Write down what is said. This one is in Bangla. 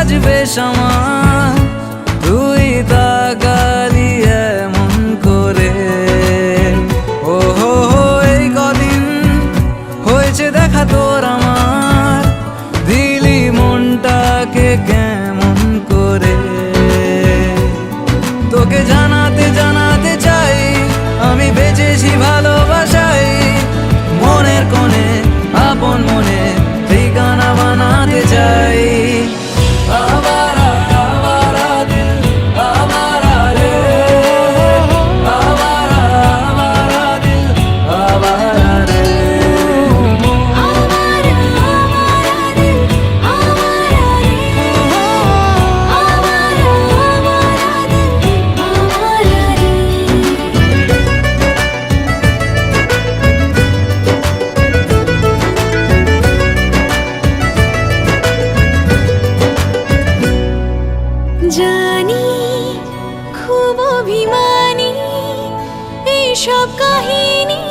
আজ বেশ আমার, তুই তাকালি এমন করে। ও হো হো, এই কদিন হয়েছে দেখা তোর আমার, দিলি মনটাকে কেমন করে। তোকে জানাতে জানাতে চাই আমি বেঁচেছি ভালোবাসাই, মনের কোণে আপন মনে ঠিকানা বানাতে চাই। আবারা আবারা দিল আবারা রে, আবারা আবারা দিল আবারা রে। জানি খুব অভিমানী এইসব কাহিনী